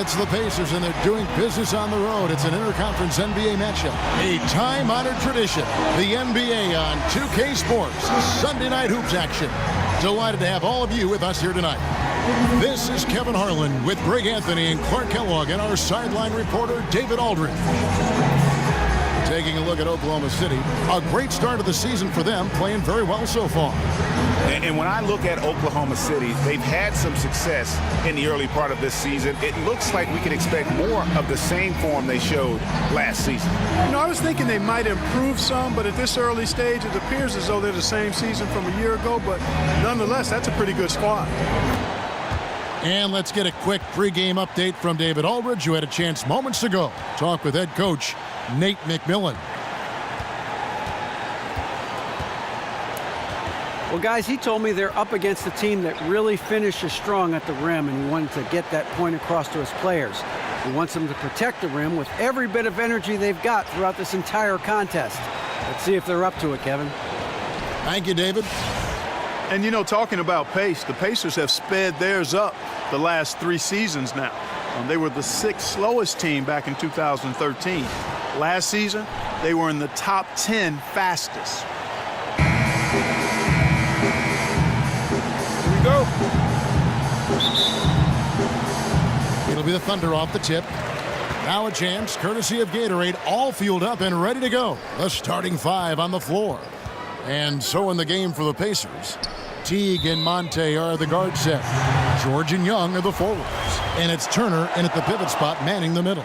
It's the Pacers, and they're doing business on the road. It's an interconference NBA matchup. A time-honored tradition. The NBA on 2K Sports. Sunday night hoops action. Delighted to have all of you with us here tonight. This is Kevin Harlan with Greg Anthony and Clark Kellogg and our sideline reporter, David Aldridge. Taking a look at Oklahoma City. A great start of the season for them, playing very well so far. And when I look at Oklahoma City, they've had some success in the early part of this season. It looks like we can expect more of the same form they showed last season. You know, I was thinking they might improve some, but at this early stage, it appears as though they're the same season from a year ago. But nonetheless, that's a pretty good squad. And let's get a quick pregame update from David Aldridge, who had a chance moments ago to talk with head coach Nate McMillan. Well, guys, he told me they're up against a team that really finishes strong at the rim, and he wanted to get that point across to his players. He wants them to protect the rim with every bit of energy they've got throughout this entire contest. Let's see if they're up to it, Kevin. Thank you, David. And, you know, talking about pace, the Pacers have sped theirs up the last 3 seasons now. They were the 6th slowest team back in 2013. Last season, they were in the top 10 fastest. Here we go. It'll be the Thunder off the tip. Now a chance, courtesy of Gatorade, all fueled up and ready to go. The starting 5 on the floor. And so in the game for the Pacers, Teague and Monte are the guard set. George and Young are the forwards. And it's Turner in at the pivot spot, manning the middle.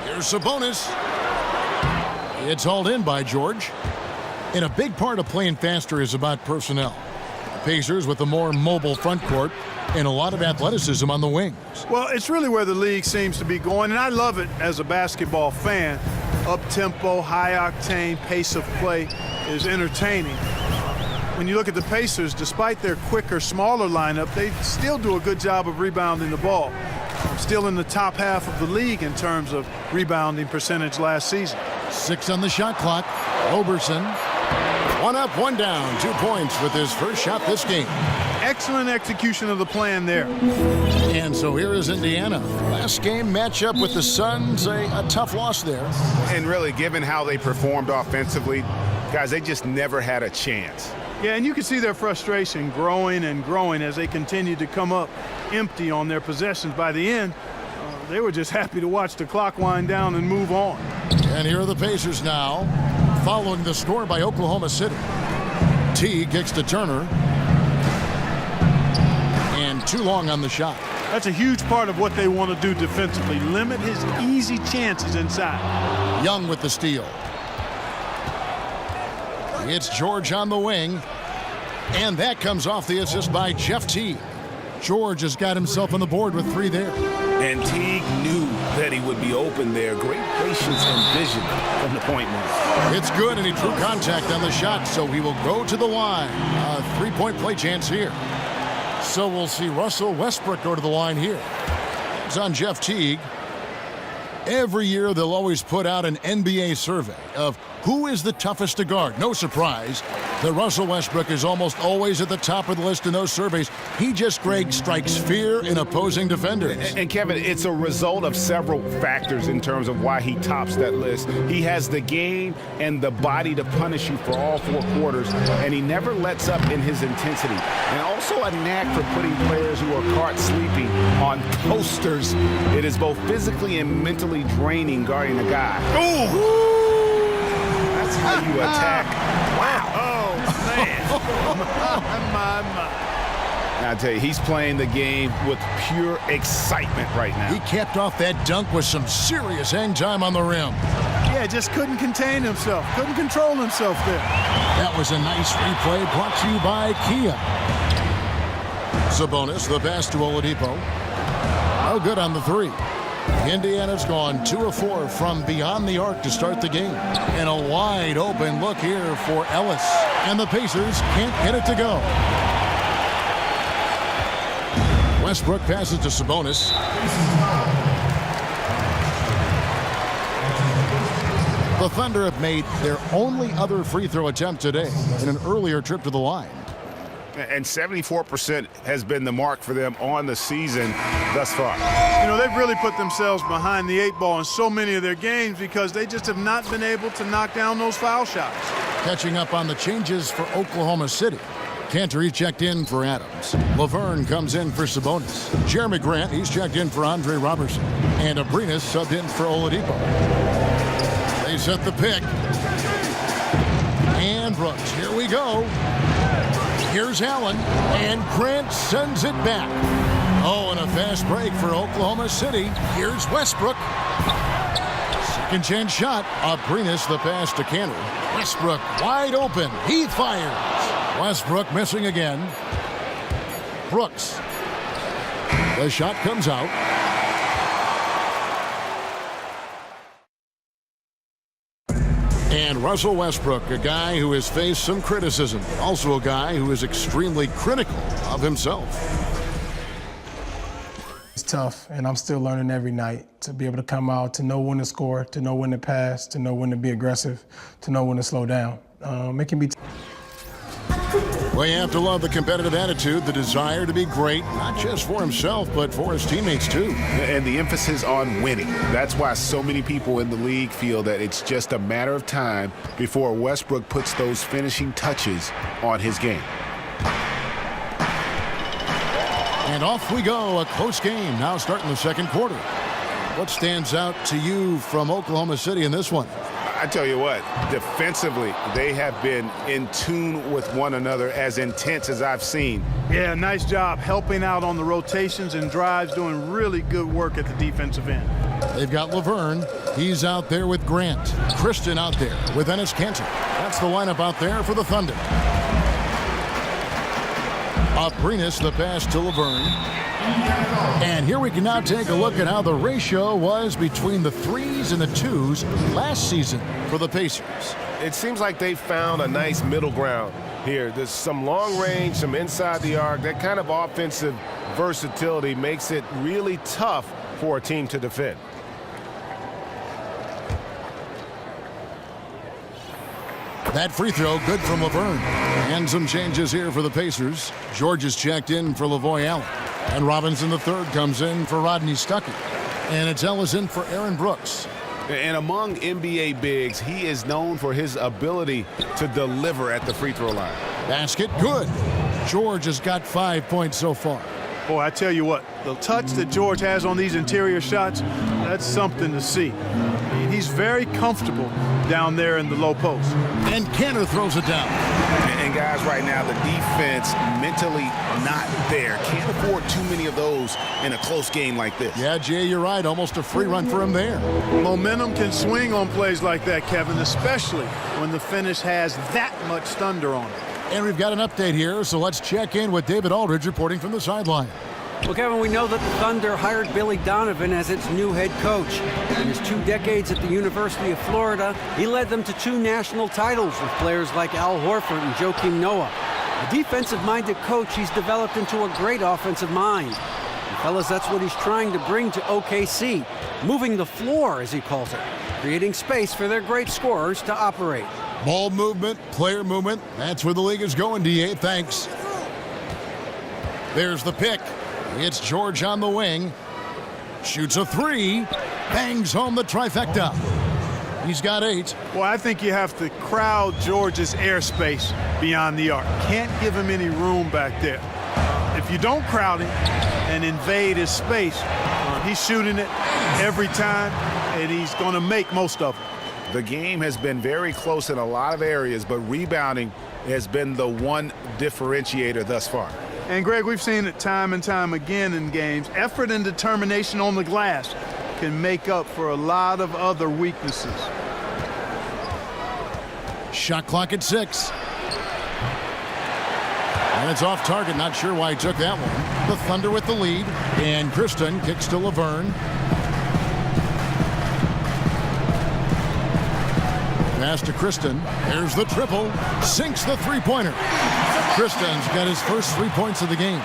Here's Sabonis. It's hauled in by George. And a big part of playing faster is about personnel. The Pacers with a more mobile front court and a lot of athleticism on the wings. Well, it's really where the league seems to be going, and I love it as a basketball fan. Up-tempo, high-octane pace of play is entertaining. When you look at the Pacers, despite their quicker, smaller lineup, they still do a good job of rebounding the ball. Still in the top half of the league in terms of rebounding percentage last season. 6 on the shot clock. Roberson. 1 up, 1 down. 2 points with his first shot this game. Excellent execution of the plan there. And so here is Indiana. Last game matchup with the Suns, a tough loss there. And really, given how they performed offensively, guys, they just never had a chance. Yeah, and you can see their frustration growing and growing as they continue to come up empty on their possessions. By the end, they were just happy to watch the clock wind down and move on. And here are the Pacers now, following the score by Oklahoma City. T kicks to Turner. And too long on the shot. That's a huge part of what they want to do defensively. Limit his easy chances inside. Young with the steal. It's George on the wing. And that comes off the assist by Jeff Teague. George has got himself on the board with 3 there. And Teague knew that he would be open there. Great patience and vision from the point man. It's good, and he drew contact on the shot, so he will go to the line. A 3-point play chance here. So we'll see Russell Westbrook go to the line here. It's on Jeff Teague. Every year they'll always put out an NBA survey of who is the toughest to guard. No surprise that Russell Westbrook is almost always at the top of the list in those surveys. He just, Greg, strikes fear in opposing defenders. And Kevin, it's a result of several factors in terms of why he tops that list. He has the game and the body to punish you for all 4 quarters, and he never lets up in his intensity. And also a knack for putting players who are caught sleeping on posters. It is both physically and mentally draining guarding a guy. Ooh! That's how you attack. Wow. Oh, man. my. I tell you, he's playing the game with pure excitement right now. He capped off that dunk with some serious hang time on the rim. Yeah, just couldn't contain himself. Couldn't control himself there. That was a nice replay brought to you by Kia. Sabonis, the pass to Oladipo. No good on the 3. Indiana's gone 2 of 4 from beyond the arc to start the game. And a wide open look here for Ellis. And the Pacers can't get it to go. Westbrook passes to Sabonis. The Thunder have made their only other free throw attempt today in an earlier trip to the line. And 74% has been the mark for them on the season thus far. You know, they've really put themselves behind the 8 ball in so many of their games because they just have not been able to knock down those foul shots. Catching up on the changes for Oklahoma City. Cantor, he's checked in for Adams. Laverne comes in for Sabonis. Jeremy Grant, he's checked in for Andre Robertson. And Abrinas subbed in for Oladipo. They set the pick. And Brooks, here we go. Here's Allen, and Grant sends it back. Oh, and a fast break for Oklahoma City. Here's Westbrook. Second chance shot. Abrinas the pass to Cantor. Westbrook wide open. He fires. Westbrook missing again. Brooks. The shot comes out. And Russell Westbrook, a guy who has faced some criticism, also a guy who is extremely critical of himself. It's tough, and I'm still learning every night to be able to come out, to know when to score, to know when to pass, to know when to be aggressive, to know when to slow down. It can be Well, you have to love the competitive attitude, the desire to be great, not just for himself, but for his teammates, too. And the emphasis on winning. That's why so many people in the league feel that it's just a matter of time before Westbrook puts those finishing touches on his game. And off we go, a close game now starting the second quarter. What stands out to you from Oklahoma City in this one? I tell you what, defensively, they have been in tune with one another, as intense as I've seen. Yeah, nice job helping out on the rotations and drives, doing really good work at the defensive end. They've got Laverne. He's out there with Grant. Kristen out there with Enes Kanter. That's the lineup out there for the Thunder. Abrinas the pass to Laverne. And here we can now take a look at how the ratio was between the 3s and the 2s last season for the Pacers. It seems like they found a nice middle ground here. There's some long range, some inside the arc. That kind of offensive versatility makes it really tough for a team to defend. That free throw good from Laverne. And some changes here for the Pacers. George is checked in for Lavoy Allen. And Robinson III comes in for Rodney Stuckey. And it's Ellis in for Aaron Brooks. And among NBA bigs, he is known for his ability to deliver at the free throw line. Basket good. George has got 5 points so far. Boy, I tell you what, the touch that George has on these interior shots, that's something to see. He's very comfortable down there in the low post. And Kanter throws it down. And guys, right now, the defense mentally not there. Can't afford too many of those in a close game like this. Yeah, Jay, you're right. Almost a free run for him there. Momentum can swing on plays like that, Kevin, especially when the finish has that much thunder on it. And we've got an update here, so let's check in with David Aldridge reporting from the sideline. Well, Kevin, we know that the Thunder hired Billy Donovan as its new head coach. In his 2 decades at the University of Florida, he led them to 2 national titles with players like Al Horford and Joakim Noah. A defensive-minded coach, he's developed into a great offensive mind. And fellas, that's what he's trying to bring to OKC, moving the floor, as he calls it, creating space for their great scorers to operate. Ball movement, player movement, that's where the league is going, DA. Thanks. There's the pick. It's George on the wing. Shoots a 3. Bangs home the trifecta. He's got 8. Well, I think you have to crowd George's airspace beyond the arc. Can't give him any room back there. If you don't crowd him and invade his space, he's shooting it every time, and he's going to make most of it. The game has been very close in a lot of areas, but rebounding has been the one differentiator thus far. And, Greg, we've seen it time and time again in games. Effort and determination on the glass can make up for a lot of other weaknesses. Shot clock at 6. And it's off target. Not sure why he took that one. The Thunder with the lead. And Kristen kicks to Laverne. Pass to Kristen. There's the triple. Sinks the three-pointer. Kristen's got his first 3 points of the game.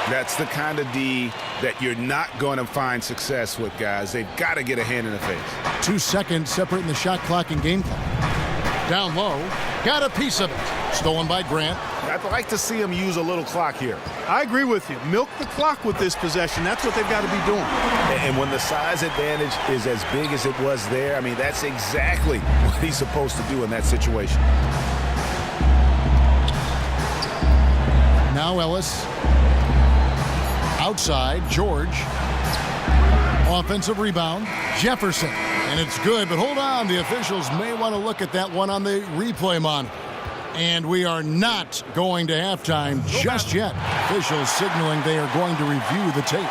That's the kind of D that you're not going to find success with, guys. They've got to get a hand in the face. 2 seconds separating the shot clock and game clock. Down low. Got a piece of it. Stolen by Grant. I'd like to see him use a little clock here. I agree with you. Milk the clock with this possession. That's what they've got to be doing. And when the size advantage is as big as it was there, I mean, that's exactly what he's supposed to do in that situation. Now Ellis. Outside, George. Offensive rebound, Jefferson. And it's good, but hold on. The officials may want to look at that one on the replay monitor. And we are not going to halftime just yet. Officials signaling they are going to review the tape.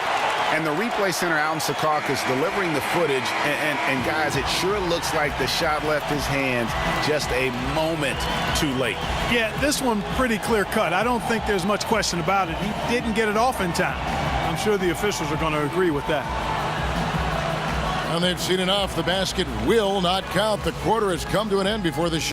And the replay center out in Secaucus delivering the footage. And guys, it sure looks like the shot left his hands just a moment too late. Yeah, this one pretty clear cut. I don't think there's much question about it. He didn't get it off in time. I'm sure the officials are going to agree with that. And they've seen enough. The basket will not count. The quarter has come to an end before the